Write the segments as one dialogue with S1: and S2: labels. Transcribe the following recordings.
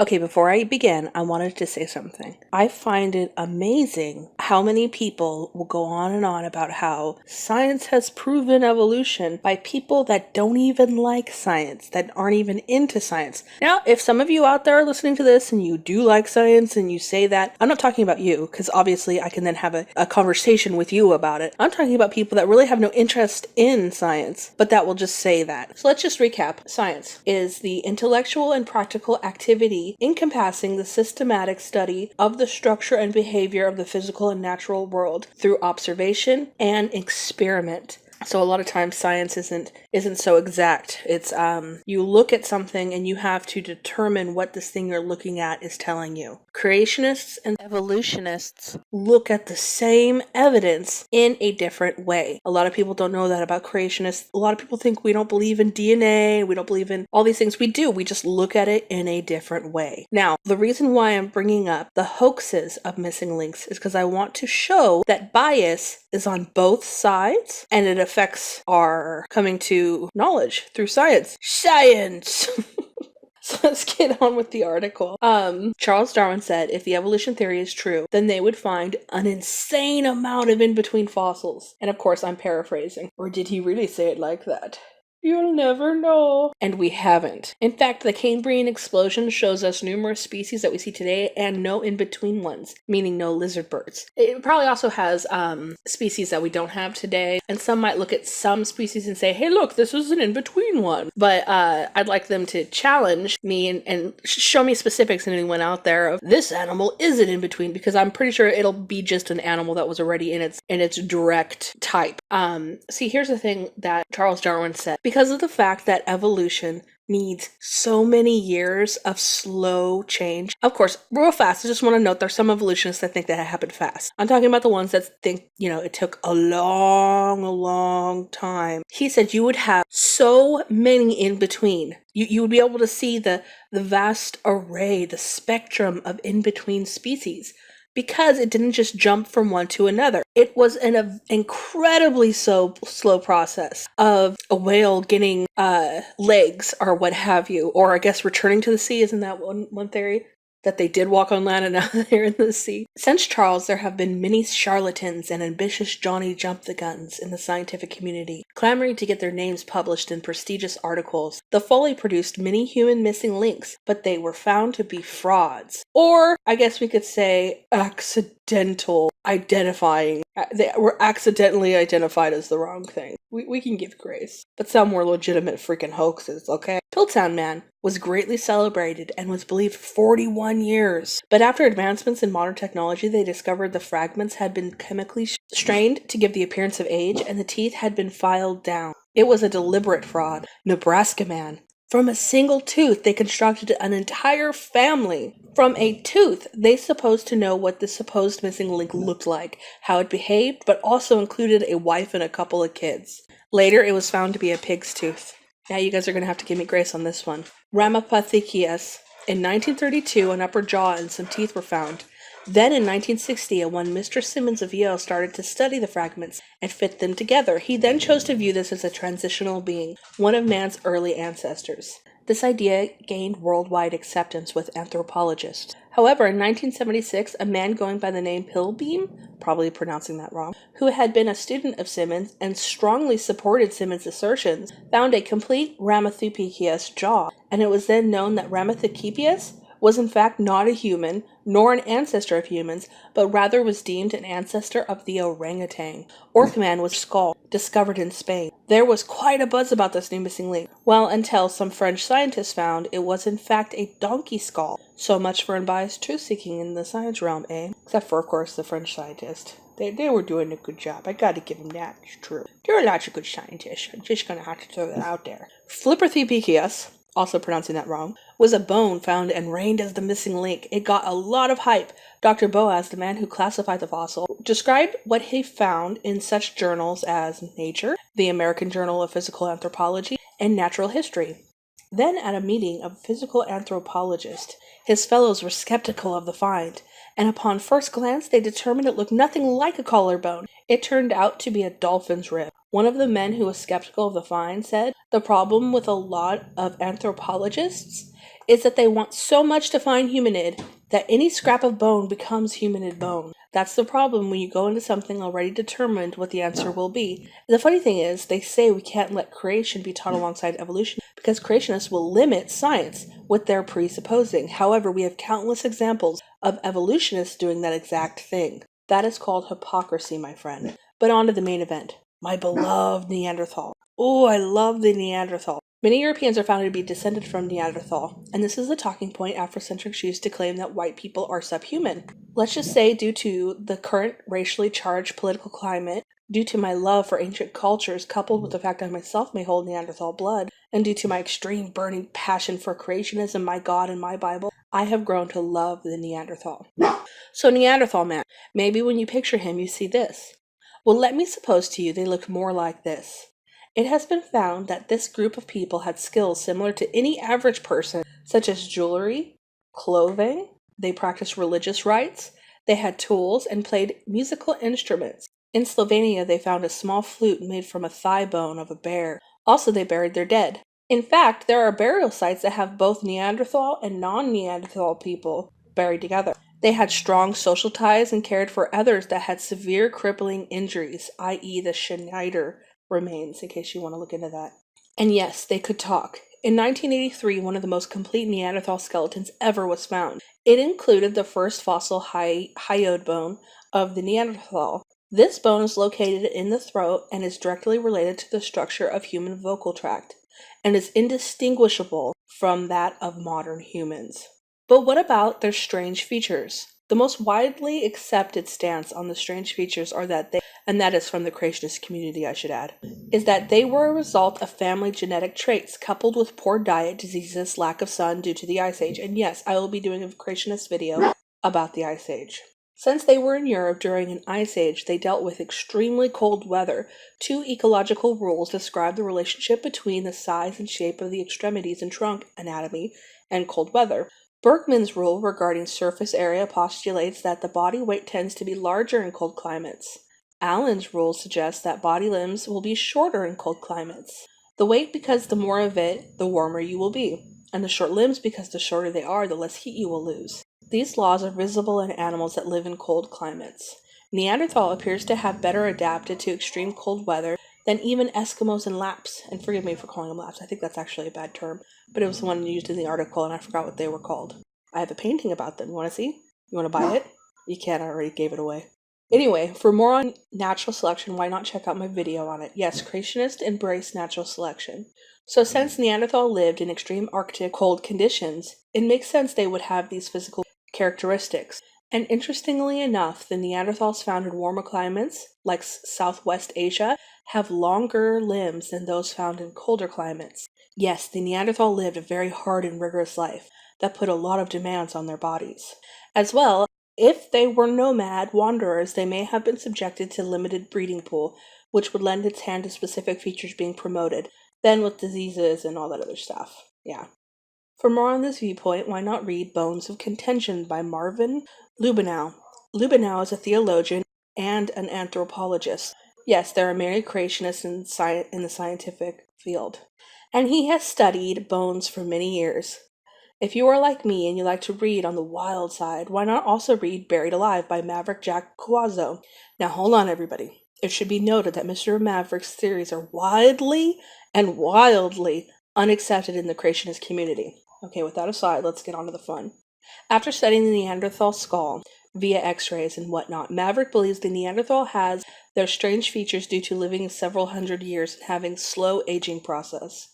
S1: Okay, before I begin, I wanted to say something. I find it amazing how many people will go on and on about how science has proven evolution by people that don't even like science, that aren't even into science. Now, if some of you out there are listening to this and you do like science and you say that, I'm not talking about you, because obviously I can then have a conversation with you about it. I'm talking about people that really have no interest in science, but that will just say that. So let's just recap. Science is the intellectual and practical activity encompassing the systematic study of the structure and behavior of the physical and natural world through observation and experiment. So a lot of times science isn't so exact. It's you look at something and you have to determine what this thing you're looking at is telling you. Creationists and evolutionists look at the same evidence in a different way. A lot of people don't know that about creationists. A lot of people think we don't believe in DNA, we don't believe in all these things. We do. We just look at it in a different way. Now, the reason why I'm bringing up the hoaxes of missing links is because I want to show that bias is on both sides and it affects our coming to knowledge through science. Science! So let's get on with the article. Charles Darwin said if the evolution theory is true, then they would find an insane amount of in-between fossils. And of course, I'm paraphrasing. Or did he really say it like that? You'll never know. And we haven't. In fact, the Cambrian explosion shows us numerous species that we see today and no in-between ones, meaning no lizard birds. It probably also has species that we don't have today, and some might look at some species and say, hey, look, this is an in-between one. But I'd like them to challenge me and show me specifics and anyone out there of this animal is an in-between, because I'm pretty sure it'll be just an animal that was already in its direct type. See, here's the thing that Charles Darwin said. Because of the fact that evolution needs so many years of slow change. Of course, real fast, I just want to note there's some evolutionists that think that it happened fast. I'm talking about the ones that think, it took a long time. He said you would have so many in between. You would be able to see the vast array, the spectrum of in-between species. Because it didn't just jump from one to another. It was an incredibly slow process of a whale getting legs or what have you, or I guess returning to the sea. Isn't that one theory? That they did walk on land and now they're in the sea. Since Charles, there have been many charlatans and ambitious Johnny jump-the-guns in the scientific community, clamoring to get their names published in prestigious articles. The folly produced many human missing links, but they were found to be frauds. Or, I guess we could say, accidental identifying. They were accidentally identified as the wrong thing. We can give grace. But some were legitimate freaking hoaxes, okay? Piltdown Man was greatly celebrated and was believed for 41 years. But after advancements in modern technology, they discovered the fragments had been chemically strained to give the appearance of age, and the teeth had been filed down. It was a deliberate fraud. Nebraska Man. From a single tooth, they constructed an entire family. From a tooth, they supposed to know what the supposed missing link looked like, how it behaved, but also included a wife and a couple of kids. Later, it was found to be a pig's tooth. Now you guys are going to have to give me grace on this one. Ramapithecus. In 1932, an upper jaw and some teeth were found. Then in 1960, when Mr. Simmons of Yale started to study the fragments and fit them together, he then chose to view this as a transitional being, one of man's early ancestors. This idea gained worldwide acceptance with anthropologists. However, in 1976, a man going by the name Pilbeam, probably pronouncing that wrong, who had been a student of Simmons and strongly supported Simmons' assertions, found a complete Ramapithecus jaw, and it was then known that Ramapithecus was in fact not a human, nor an ancestor of humans, but rather was deemed an ancestor of the orangutan. Orkman was skull, discovered in Spain. There was quite a buzz about this new missing link. Well, until some French scientists found it was in fact a donkey skull. So much for unbiased truth-seeking in the science realm, eh? Except for, of course, the French scientists. They were doing a good job. I gotta give them that. It's true. There are lots of good scientists. I'm just gonna have to throw that out there. Flipperthepicius, also pronouncing that wrong, was a bone found and reigned as the missing link. It got a lot of hype. Dr. Boas, the man who classified the fossil, described what he found in such journals as Nature, the American Journal of Physical Anthropology, and Natural History. Then, at a meeting of physical anthropologists, his fellows were skeptical of the find, and upon first glance they determined it looked nothing like a collarbone. It turned out to be a dolphin's rib. One of the men who was skeptical of the find said, "The problem with a lot of anthropologists is that they want so much to find humanid that any scrap of bone becomes humanid bone. That's the problem when you go into something already determined what the answer will be. The funny thing is, they say we can't let creation be taught alongside evolution because creationists will limit science with their presupposing. However, we have countless examples of evolutionists doing that exact thing. That is called hypocrisy, my friend. But on to the main event. My beloved Neanderthal. Oh, I love the Neanderthal. Many Europeans are found to be descended from Neanderthal, and this is the talking point Afrocentrics use to claim that white people are subhuman. Let's just say, due to the current racially charged political climate, due to my love for ancient cultures, coupled with the fact I myself may hold Neanderthal blood, and due to my extreme burning passion for creationism, my God, and my Bible, I have grown to love the Neanderthal. So Neanderthal man, maybe when you picture him, you see this. Well, let me suppose to you they look more like this. It has been found that this group of people had skills similar to any average person, such as jewelry, clothing, they practiced religious rites, they had tools, and played musical instruments. In Slovenia, they found a small flute made from a thigh bone of a bear. Also, they buried their dead. In fact, there are burial sites that have both Neanderthal and non-Neanderthal people buried together. They had strong social ties and cared for others that had severe crippling injuries, i.e. the Schneider remains, in case you want to look into that. And yes, they could talk. In 1983, one of the most complete Neanderthal skeletons ever was found. It included the first fossil hyoid bone of the Neanderthal. This bone is located in the throat and is directly related to the structure of human vocal tract, and is indistinguishable from that of modern humans. But what about their strange features? The most widely accepted stance on the strange features are that they, and that is from the creationist community I should add, is that they were a result of family genetic traits coupled with poor diet, diseases, lack of sun due to the Ice Age. And yes, I will be doing a creationist video about the Ice Age. Since they were in Europe during an ice age, they dealt with extremely cold weather. Two ecological rules describe the relationship between the size and shape of the extremities and trunk anatomy and cold weather. Bergman's rule regarding surface area postulates that the body weight tends to be larger in cold climates. Allen's rule suggests that body limbs will be shorter in cold climates. The weight because the more of it, the warmer you will be, and the short limbs because the shorter they are, the less heat you will lose. These laws are visible in animals that live in cold climates. Neanderthal appears to have better adapted to extreme cold weather than even Eskimos and Lapps. And forgive me for calling them Lapps, I think that's actually a bad term, but it was the one used in the article and I forgot what they were called. I have a painting about them. You want to see? You want to buy it? You can't, I already gave it away. Anyway, for more on natural selection, why not check out my video on it? Yes, creationists embrace natural selection. So since Neanderthal lived in extreme Arctic cold conditions, it makes sense they would have these physical characteristics. And interestingly enough, the Neanderthals found in warmer climates, like Southwest Asia, have longer limbs than those found in colder climates. Yes, the Neanderthal lived a very hard and rigorous life that put a lot of demands on their bodies. As well, if they were nomad wanderers, they may have been subjected to limited breeding pool, which would lend its hand to specific features being promoted, then with diseases and all that other stuff. Yeah. For more on this viewpoint, why not read Bones of Contention by Marvin Lubenow. Lubenow is a theologian and an anthropologist. Yes, there are many creationists in the scientific field. And he has studied bones for many years. If you are like me and you like to read on the wild side, why not also read Buried Alive by Maverick Jack Cuozzo? Now hold on everybody. It should be noted that Mr. Maverick's theories are widely and wildly unaccepted in the creationist community. Okay, with that aside, let's get on to the fun. After studying the Neanderthal skull via x-rays and whatnot, Maverick believes the Neanderthal has their strange features due to living several hundred years and having slow aging process.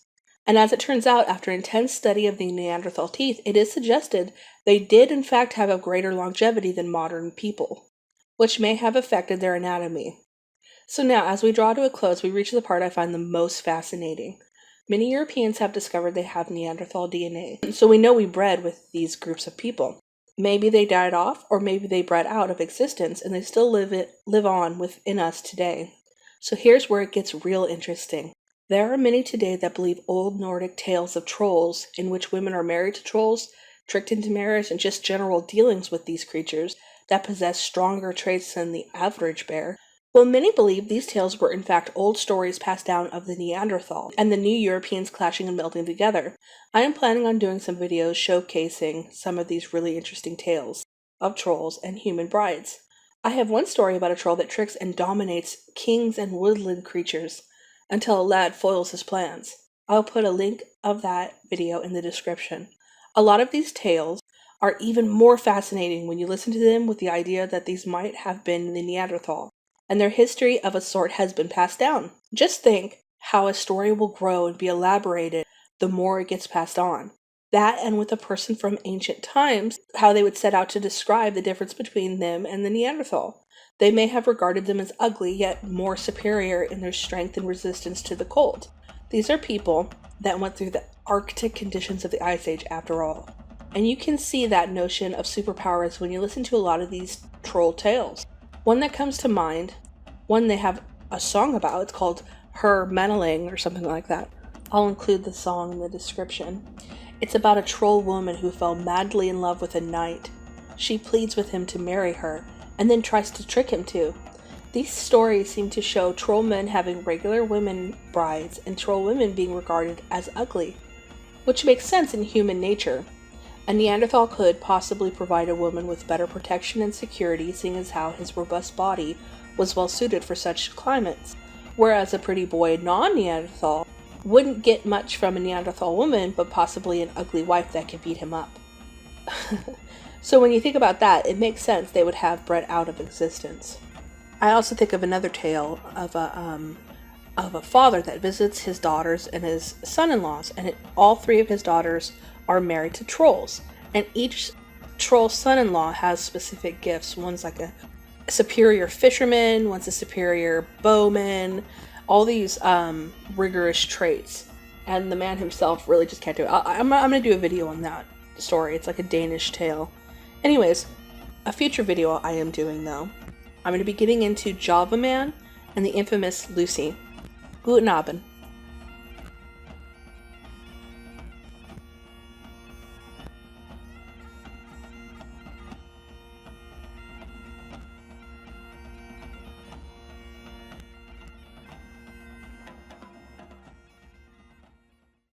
S1: And as it turns out, after intense study of the Neanderthal teeth, it is suggested they did in fact have a greater longevity than modern people, which may have affected their anatomy. So now, as we draw to a close, we reach the part I find the most fascinating. Many Europeans have discovered they have Neanderthal DNA, so we know we bred with these groups of people. Maybe they died off, or maybe they bred out of existence, and they still live on within us today. So here's where it gets real interesting. There are many today that believe old Nordic tales of trolls, in which women are married to trolls, tricked into marriage, and just general dealings with these creatures that possess stronger traits than the average bear, Well, many believe these tales were in fact old stories passed down of the Neanderthal and the new Europeans clashing and melting together. I am planning on doing some videos showcasing some of these really interesting tales of trolls and human brides. I have one story about a troll that tricks and dominates kings and woodland creatures until a lad foils his plans. I'll put a link of that video in the description. A lot of these tales are even more fascinating when you listen to them with the idea that these might have been the Neanderthal, and their history of a sort has been passed down. Just think how a story will grow and be elaborated the more it gets passed on. That, and with a person from ancient times, how they would set out to describe the difference between them and the Neanderthal. They may have regarded them as ugly, yet more superior in their strength and resistance to the cold. These are people that went through the Arctic conditions of the Ice Age after all. And you can see that notion of superpowers when you listen to a lot of these troll tales. One that comes to mind, one they have a song about, it's called Her Meneling or something like that. I'll include the song in the description. It's about a troll woman who fell madly in love with a knight. She pleads with him to marry her, and then tries to trick him too. These stories seem to show troll men having regular women brides and troll women being regarded as ugly, which makes sense in human nature. A Neanderthal could possibly provide a woman with better protection and security, seeing as how his robust body was well suited for such climates, whereas a pretty boy non-Neanderthal wouldn't get much from a Neanderthal woman, but possibly an ugly wife that could beat him up. So when you think about that, it makes sense they would have bred out of existence. I also think of another tale of a father that visits his daughters and his son-in-laws, and all three of his daughters are married to trolls, and each troll son-in-law has specific gifts. One's like a superior fisherman, one's a superior bowman, all these rigorous traits, and the man himself really just can't do it. I'm gonna do a video on that story. It's like a Danish tale. Anyways, a future video I am doing though, I'm going to be getting into Java Man and the infamous Lucy. Guten Abend.